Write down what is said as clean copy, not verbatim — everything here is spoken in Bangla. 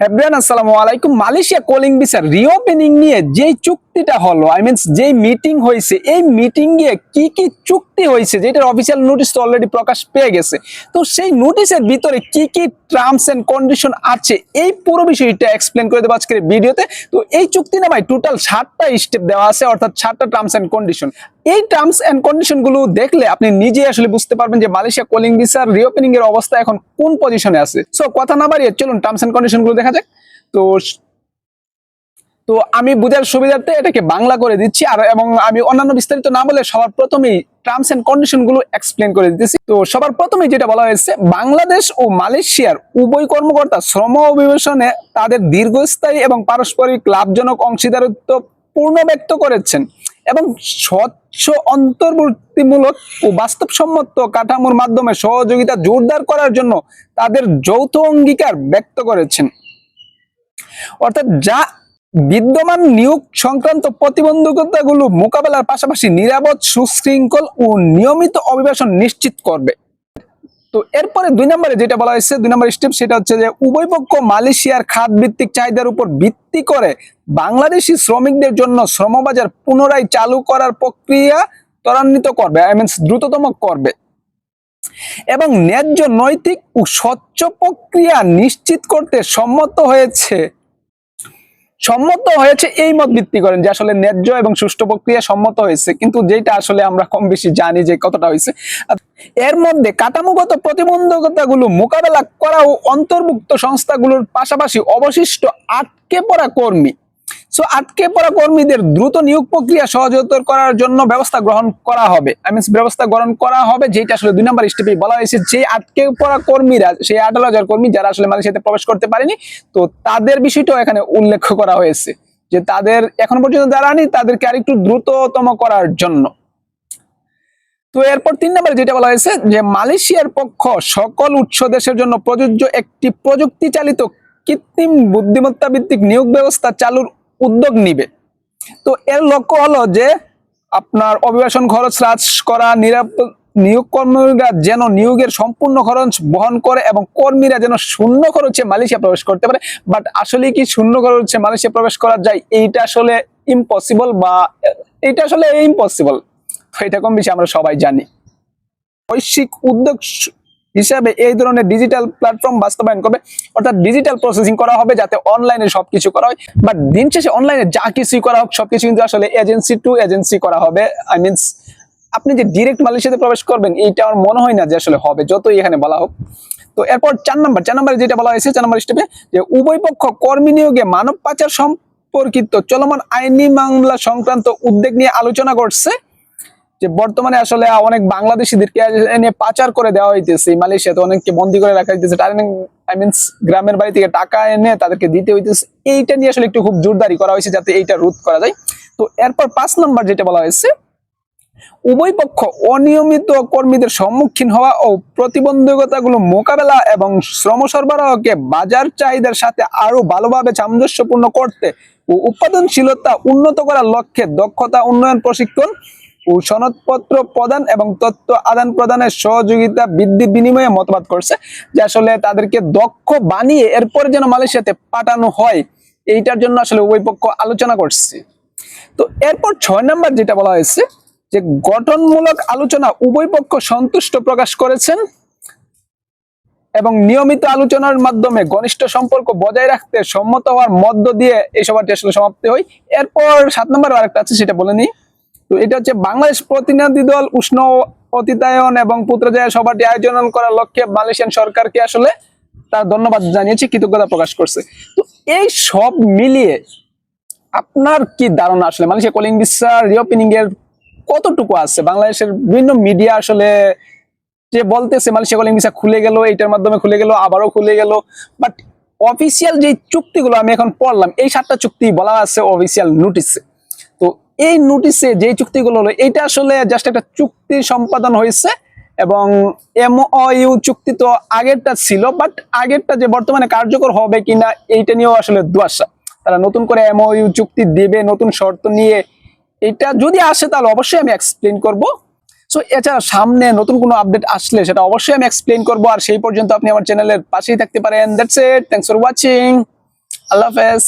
এভরিওয়ান আসসালামু আলাইকুম। মালয়েশিয়া কলিং ভিসা রিওপেনিং নিয়ে যেই চুক্তিটা হলো, যেই মিটিং হয়েছে, এই মিটিং এ কি কি চুক্তি হয়েছে, যেটার অফিসিয়াল নোটিশ তো অলরেডি প্রকাশ পেয়ে গেছে। তো সেই নোটিশের ভিতরে কি কি টার্মস এন্ড কন্ডিশন আছে, এই পুরো বিষয়টা এক্সপ্লেন করে দেবো আজকের ভিডিওতে। তো এই চুক্তি নামায় টোটাল 7টা স্টেপ দেওয়া আছে, অর্থাৎ 7টা টার্মস এন্ড কন্ডিশন। এই টার্মস এন্ড কন্ডিশন গুলো দেখলে আপনি নিজেই আসলে বুঝতে পারবেন যে মালয়েশিয়া কলিং ভিসার রিওপেনিং এর অবস্থা এখন কোন পজিশনে আছে। সো কথা না বাড়িয়ে চলুন টার্মস এন্ড কন্ডিশন গুলো দেখা যাক। তো তো আমি বুঝার সুবিধার্থে এটাকে বাংলা করে দিচ্ছি, আর এবং আমি অন্যান্য বিস্তারিত না বলে সবার প্রথমেই টার্মস এন্ড কন্ডিশন গুলো এক্সপ্লেন করে দিতেছি। তো সবার প্রথমেই যেটা বলা হয়েছে, বাংলাদেশ ও মালয়েশিয়ার উভয় কর্মকর্তা শ্রম অভিবাসনে তাদের দীর্ঘস্থায়ী এবং পারস্পরিক লাভজনক অংশীদারিত্ব পূর্ণ ব্যক্ত করেছেন এবং স্বচ্ছ অন্তর্বর্তীমূলক ও বাস্তবসম্মত কাঠামোর মাধ্যমে সহযোগিতা জোরদার করার জন্য তাদের যৌথ অঙ্গীকার ব্যক্ত করেছেন। অর্থাৎ যা বিদ্যমান নিয়োগ সংক্রান্ত প্রতিবন্ধকতাগুলো মোকাবেলার পাশাপাশি নিরাপদ, সুশৃঙ্খল ও নিয়মিত অভিবাসন নিশ্চিত করবে। তো এরপরে 2 নম্বরে যেটা বলা হয়েছে, 2 নম্বর স্টেপ, সেটা হচ্ছে যে উভয় পক্ষ মালয়েশিয়ার খাত ভিত্তিক চাহিদার উপর ভিত্তি করে বাংলাদেশি শ্রমিকদের জন্য শ্রমবাজার পুনরায় চালু করার প্রক্রিয়া ত্বরান্বিত করবে, দ্রুততম করবে এবং ন্যায্য, নৈতিক ও স্বচ্ছ প্রক্রিয়া নিশ্চিত করতে সম্মত হয়েছে এই মত ভিত্তি করেন যে আসলে ন্যায্য এবং সুষ্ঠু প্রক্রিয়া সম্মত হয়েছে, কিন্তু যেটা আসলে আমরা কম বেশি জানি যে কতটা হয়েছে। এর মধ্যে কাঠামোগত প্রতিবন্ধকতাগুলো মোকাবেলা করা ও অন্তর্ভুক্ত সংস্থাগুলোর পাশাপাশি অবশিষ্ট আটকে পড়া কর্মীদের দ্রুত নিয়োগ প্রক্রিয়া সহজতর করার জন্য ব্যবস্থা গ্রহণ করা হবে, যেটা আসলে 2 নম্বর স্টেপে বলা হয়েছে। যে আটকে পড়া কর্মীরা, সেই 18,000 কর্মী যারা আসলে মালয়েশিয়াতে প্রবেশ করতে পারেনি, তো তাদের বিষয়টাও এখানে উল্লেখ করা হয়েছে যে তাদের এখন পর্যন্ত যারা আনি তাদেরকে আরেকটু দ্রুততম করার জন্য। তো এরপর 3 নম্বরে যেটা বলা হয়েছে যে মালয়েশিয়ার পক্ষ সকল উৎস দেশের জন্য প্রযোজ্য একটি প্রযুক্তি চালিত কৃত্রিম বুদ্ধিমত্তা ভিত্তিক নিয়োগ ব্যবস্থা চালুর উদ্যোগ নিবে। তো এর লক্ষ্য হলো যে আপনার অভিবাসন খরচ হ্রাস করা, নিয়োগ কর্মীরা যেন নিয়োগের সম্পূর্ণ খরচ বহন করে এবং কর্মীরা যেন শূন্য খরচে মালয়েশিয়া প্রবেশ করতে পারে। বাট আসলে কি শূন্য খরচে মালয়েশিয়া প্রবেশ করা যায়? এইটা আসলে ইম্পসিবল, তো এটা কম বেশি আমরা সবাই জানি। বৈশ্বিক উদ্যোগ হিসাবে এই ধরনের ডিজিটাল প্ল্যাটফর্ম বাস্তবায়ন করবে, অর্থাৎ ডিজিটাল প্রসেসিং করা হবে যাতে অনলাইনে সবকিছু করা হয়। বাট দিন শেষে অনলাইনে যা কিছুই করা হোক, সবকিছু কিন্তু আসলে এজেন্সি টু এজেন্সি করা হবে। আপনি যে ডিরেক্ট মালয়েশিয়াতে প্রবেশ করবেন, এইটা আমার মনে হয় না যে আসলে হবে, যতই এখানে বলা হোক। তো এরপর 4 নম্বরে যেটা বলা হয়েছে, 4 নম্বর স্টেপে, যে উভয় পক্ষ কর্মী নিয়োগে মানব পাচার সম্পর্কিত চলমান আইনি মামলা সংক্রান্ত উদ্যোগ নিয়ে আলোচনা করছে। যে বর্তমানে আসলে অনেক বাংলাদেশিদেরকে এনে পাচার করে দেওয়া হইতেছে মালয়েশিয়াতে, অনেককে বন্দী করে রাখা হইতেছে, গ্রামের বাড়ি থেকে টাকা এনে তাদেরকে দিতে হইতেছে। এইটা নিয়ে আসলে একটু খুব জোরদারি করা হয়েছে যাতে এইটা রোধ করা যায়। তো এরপর 5 নম্বর যেটা বলা হয়েছে, উভয় পক্ষ অনিয়মিত কর্মীদের সম্মুখীন হওয়া ও প্রতিবন্ধকতাগুলো মোকাবেলা এবং শ্রম সরবরাহকে বাজার চাহিদার সাথে আরো ভালোভাবে সামঞ্জস্যপূর্ণ করতে ও উৎপাদনশীলতা উন্নত করার লক্ষ্যে দক্ষতা উন্নয়ন, প্রশিক্ষণ ও সনদপত্র প্রদান এবং তথ্য আদান প্রদানের সহযোগিতা বৃদ্ধি বিনিময়ে মতবাদ করছে যে আসলে তাদেরকে দক্ষ বানিয়ে এরপরে যেন মালয়েশিয়াতে পাঠানো হয়, এইটার জন্য আসলে উভয় পক্ষ আলোচনা করছে। তো এরপর 6 নম্বর যেটা বলা হয়েছে যে গঠনমূলক আলোচনা উভয় পক্ষ সন্তুষ্ট প্রকাশ করেছেন এবং নিয়মিত আলোচনার মাধ্যমে ঘনিষ্ঠ সম্পর্ক বজায় রাখতে সম্মত হওয়ার মধ্য দিয়ে এই সভাটি আসলে সমাপ্তি হয়। এরপর 7 নম্বর আরেকটা আছে, সেটা বলে নিই। তো এটা হচ্ছে বাংলাদেশ প্রতিনিধি দল উষ্ণ অতিথায়ন এবং পুত্রজায়া সভাটি আয়োজন করার লক্ষ্যে মালয়েশিয়ান সরকারকে আসলে তার ধন্যবাদ জানিয়েছে, কৃতজ্ঞতা প্রকাশ করছে। তো এই সব মিলিয়ে আপনার কি ধারণা আসলে মালয়েশিয়া কলিং ভিসা রিওপেনিং এর কতটুকু আছে? বাংলাদেশের বিভিন্ন মিডিয়া আসলে যে বলতেছে মালয়েশিয়া কলিং ভিসা খুলে গেল, এইটার মাধ্যমে খুলে গেল, আবারও খুলে গেল, বাট অফিসিয়াল যে চুক্তিগুলো আমি এখন পড়লাম, এই 7টা চুক্তি বলা আছে অফিসিয়াল নোটিসে। তো এই নোটিসে যে চুক্তিগুলো হলো, এইটা আসলে জাস্ট একটা চুক্তি সম্পাদন হয়েছে এবং এমওইউ চুক্তি তো আগেরটা ছিল, বাট আগেরটা যে বর্তমানে কার্যকর হবে কিনা এইটা নিয়েও আসলে দুয়াশা। তারা নতুন করে এমওইউ চুক্তি দেবে নতুন শর্ত নিয়ে, এটা যদি আসে তাহলে অবশ্যই আমি এক্সপ্লেন করব। সো এছাড়া সামনে নতুন কোনো আপডেট আসলে সেটা অবশ্যই আমি এক্সপ্লেন করব। আর সেই পর্যন্ত আপনি আমার চ্যানেলের পাশেই থাকতে পারেন। That's it, thanks for watching. আল্লাহ হাফেজ।